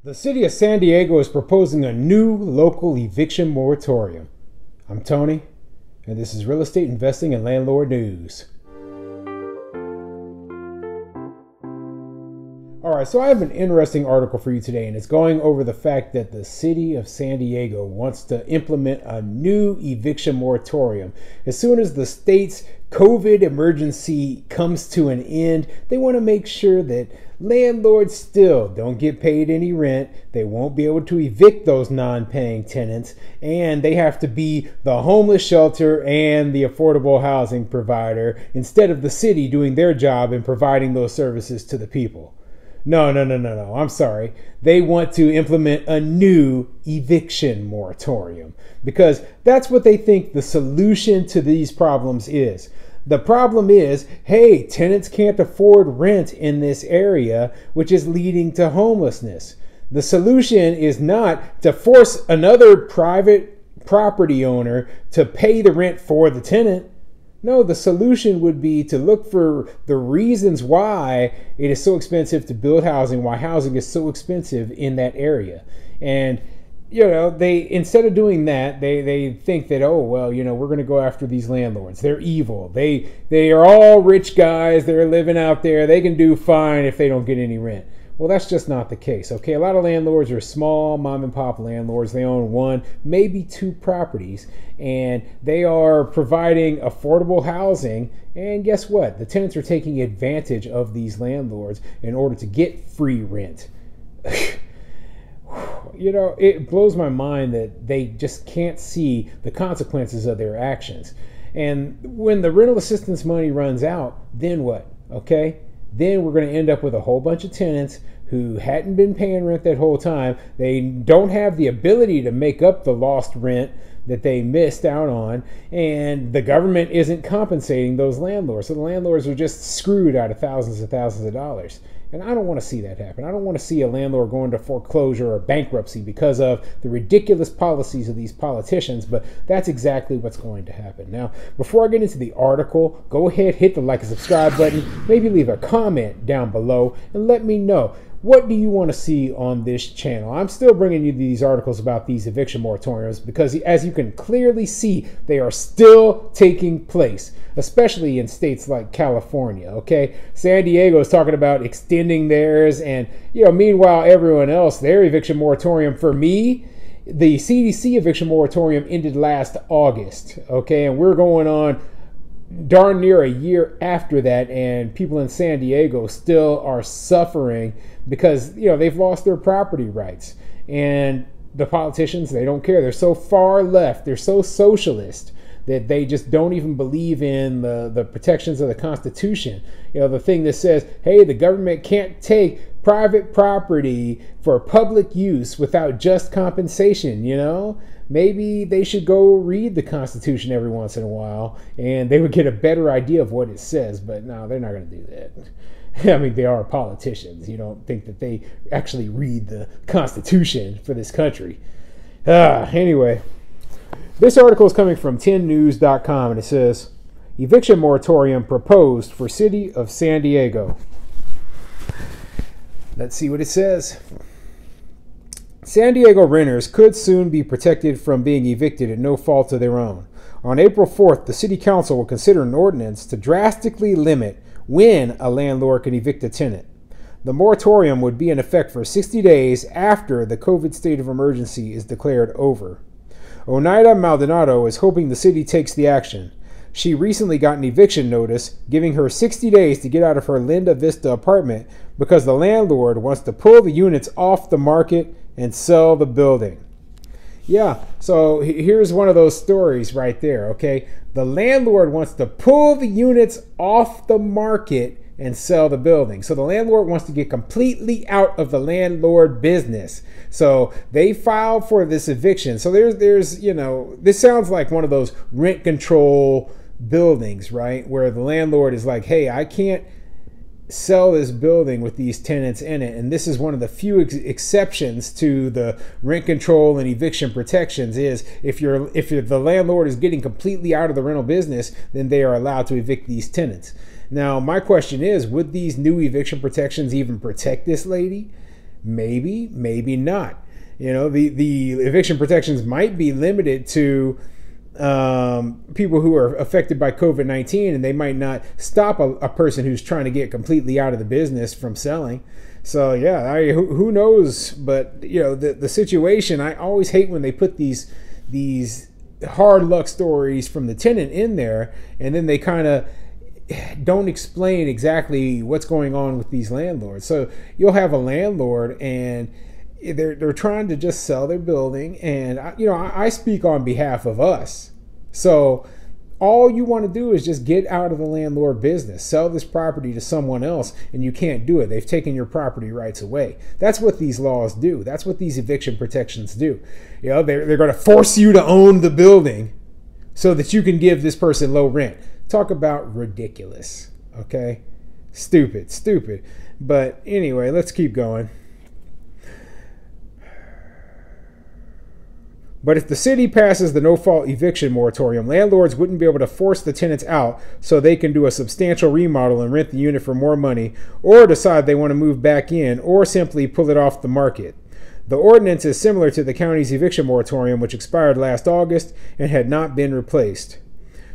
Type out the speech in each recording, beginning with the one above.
The city of San Diego is proposing a new local eviction moratorium. I'm Tony, and this is Real Estate Investing and Landlord News. Alright, so I have an interesting article for you today, and it's going over the fact that the city of San Diego wants to implement a new eviction moratorium. As soon as the state's COVID emergency comes to an end, they want to make sure that landlords still don't get paid any rent. They won't be able to evict those non-paying tenants, and they have to be the homeless shelter and the affordable housing provider instead of the city doing their job and providing those services to the people. No. I'm sorry. They want to implement a new eviction moratorium because that's what they think the solution to these problems is. The problem is, hey, tenants can't afford rent in this area, which is leading to homelessness. The solution is not to force another private property owner to pay the rent for the tenant. No, the solution would be to look for the reasons why it is so expensive to build housing, why housing is so expensive in that area. And, they, instead of doing that, they think that, we're going to go after these landlords. They're evil. They are all rich guys. They're living out there. They can do fine if they don't get any rent. Well, that's just not the case, okay? A lot of landlords are small mom and pop landlords. They own one, maybe two properties, and they are providing affordable housing. And guess what? The tenants are taking advantage of these landlords in order to get free rent. It blows my mind that they just can't see the consequences of their actions. And when the rental assistance money runs out, then what, okay? Then we're going to end up with a whole bunch of tenants who hadn't been paying rent that whole time. They don't have the ability to make up the lost rent that they missed out on, and the government isn't compensating those landlords. So the landlords are just screwed out of thousands and thousands of dollars. And I don't want to see that happen. I don't want to see a landlord go into foreclosure or bankruptcy because of the ridiculous policies of these politicians, but that's exactly what's going to happen. Now, before I get into the article, go ahead, hit the like and subscribe button, maybe leave a comment down below, and let me know, what do you want to see on this channel? I'm still bringing you these articles about these eviction moratoriums because, as you can clearly see, they are still taking place, especially in states like California, okay? San Diego is talking about extending theirs, and, meanwhile, everyone else, their eviction moratorium, for me, the CDC eviction moratorium ended last August, okay? And we're going on darn near a year after that, and people in San Diego still are suffering because they've lost their property rights. And the politicians, they don't care. They're so far left, they're so socialist that they just don't even believe in the protections of the Constitution. The thing that says, hey, the government can't take private property for public use without just compensation. Maybe they should go read the Constitution every once in a while and they would get a better idea of what it says. But no, they're not going to do that. I mean, they are politicians. You don't think that they actually read the Constitution for this country. Anyway, this article is coming from 10news.com, and it says, Eviction Moratorium Proposed for City of San Diego. Let's see what it says. San Diego renters could soon be protected from being evicted at no fault of their own. On April 4th, the City Council will consider an ordinance to drastically limit when a landlord can evict a tenant. The moratorium would be in effect for 60 days after the COVID state of emergency is declared over. Oneida Maldonado is hoping the city takes the action. She recently got an eviction notice giving her 60 days to get out of her Linda Vista apartment because the landlord wants to pull the units off the market and sell the building. Yeah, so here's one of those stories right there, okay? The landlord wants to pull the units off the market and sell the building. So the landlord wants to get completely out of the landlord business. So they filed for this eviction. So there's this sounds like one of those rent control buildings, right? Where the landlord is like, hey, I can't sell this building with these tenants in it, and this is one of the few exceptions to the rent control and eviction protections is if the landlord is getting completely out of the rental business, then they are allowed to evict these tenants. Now my question is, would these new eviction protections even protect this lady? Maybe, maybe not. The eviction protections might be limited to people who are affected by COVID-19, and they might not stop a person who's trying to get completely out of the business from selling. So yeah, who knows? But the situation, I always hate when they put these hard luck stories from the tenant in there, and then they kind of don't explain exactly what's going on with these landlords. So you'll have a landlord and they're trying to just sell their building, and I speak on behalf of us. So all you want to do is just get out of the landlord business, sell this property to someone else, and you can't do it. They've taken your property rights away. That's what these laws do. That's what these eviction protections do. They're going to force you to own the building so that you can give this person low rent. Talk about ridiculous. Okay? Stupid. But anyway, let's keep going. But if the city passes the no-fault eviction moratorium, landlords wouldn't be able to force the tenants out so they can do a substantial remodel and rent the unit for more money, or decide they want to move back in, or simply pull it off the market. The ordinance is similar to the county's eviction moratorium, which expired last August and had not been replaced.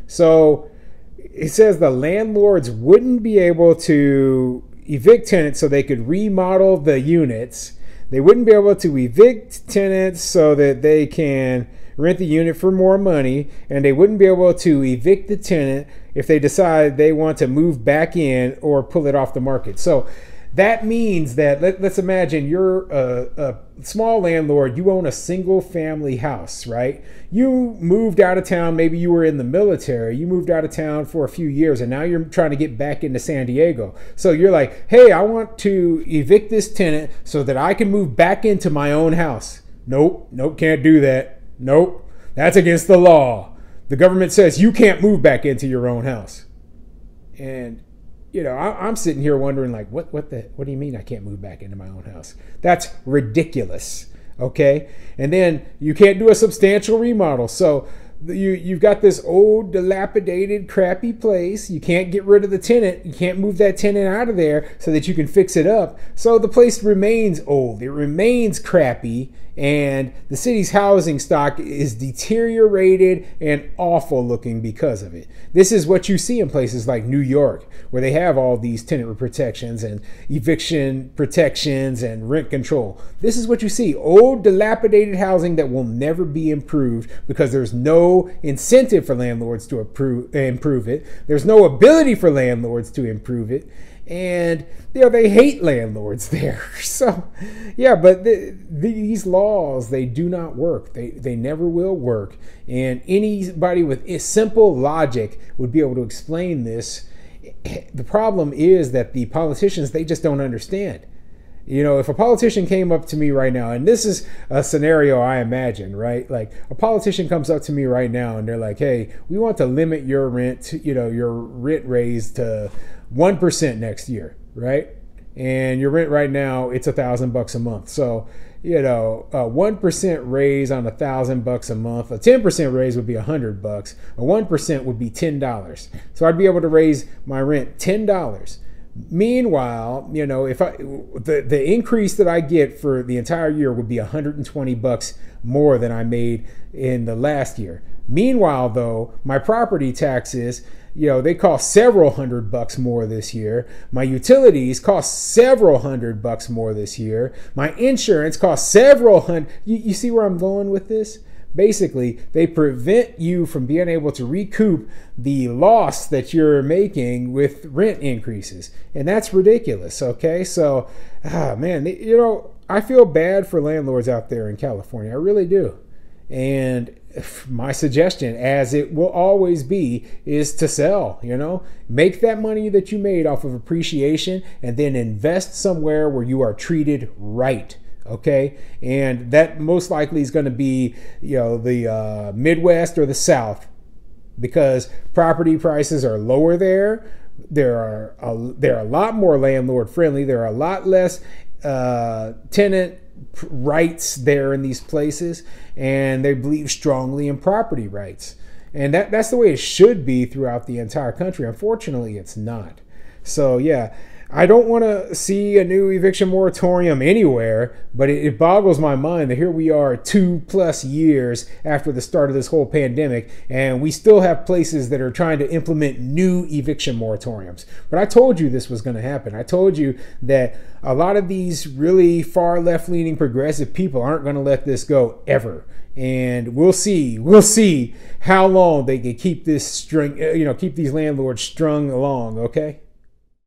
So it says the landlords wouldn't be able to evict tenants so they could remodel the units. They wouldn't be able to evict tenants so that they can rent the unit for more money, and they wouldn't be able to evict the tenant if they decide they want to move back in or pull it off the market. So that means that let's imagine you're a small landlord. You own a single family house, right? You moved out of town. Maybe you were in the military. You moved out of town for a few years, and now you're trying to get back into San Diego. So you're like, hey, I want to evict this tenant so that I can move back into my own house. Nope, can't do that. Nope, that's against the law. The government says you can't move back into your own house. And I'm sitting here wondering, like, what do you mean I can't move back into my own house? That's ridiculous. Okay. And then you can't do a substantial remodel. So you've got this old, dilapidated, crappy place. You can't get rid of the tenant. You can't move that tenant out of there so that you can fix it up. So the place remains old. It remains crappy. And the city's housing stock is deteriorated and awful looking because of it. This is what you see in places like New York, where they have all these tenant protections and eviction protections and rent control. This is what you see: old, dilapidated housing that will never be improved because there's no incentive for landlords to improve it. There's no ability for landlords to improve it. And they hate landlords there. So yeah, but these laws, they do not work. They never will work. And anybody with simple logic would be able to explain this. The problem is that the politicians, they just don't understand. If a politician came up to me right now, and this is a scenario I imagine, right? Like a politician comes up to me right now and they're like, hey, we want to limit your rent, your rent raise to 1% next year, right? And your rent right now, it's $1,000 a month. So, a 1% raise on $1,000 a month, a 10% raise would be $100. A 1% would be $10. So I'd be able to raise my rent $10. Meanwhile, if the increase that I get for the entire year would be $120 more than I made in the last year. Meanwhile, though, my property taxes, they cost several $100 more this year. My utilities cost several $100 more this year. My insurance costs several hundred. You see where I'm going with this? Basically, they prevent you from being able to recoup the loss that you're making with rent increases. And that's ridiculous, okay? So, man, I feel bad for landlords out there in California. I really do. And my suggestion, as it will always be, is to sell. Make that money that you made off of appreciation and then invest somewhere where you are treated right. Okay, and that most likely is going to be the Midwest or the South, because property prices are lower there. They're a lot more landlord friendly. There are a lot less tenant rights there in these places, and they believe strongly in property rights. And that's the way it should be throughout the entire country. Unfortunately, it's not. So yeah, I don't want to see a new eviction moratorium anywhere, but it boggles my mind that here we are 2+ years after the start of this whole pandemic, and we still have places that are trying to implement new eviction moratoriums. But I told you this was going to happen. I told you that a lot of these really far left-leaning progressive people aren't going to let this go ever. And we'll see how long they can keep this keep these landlords strung along, okay?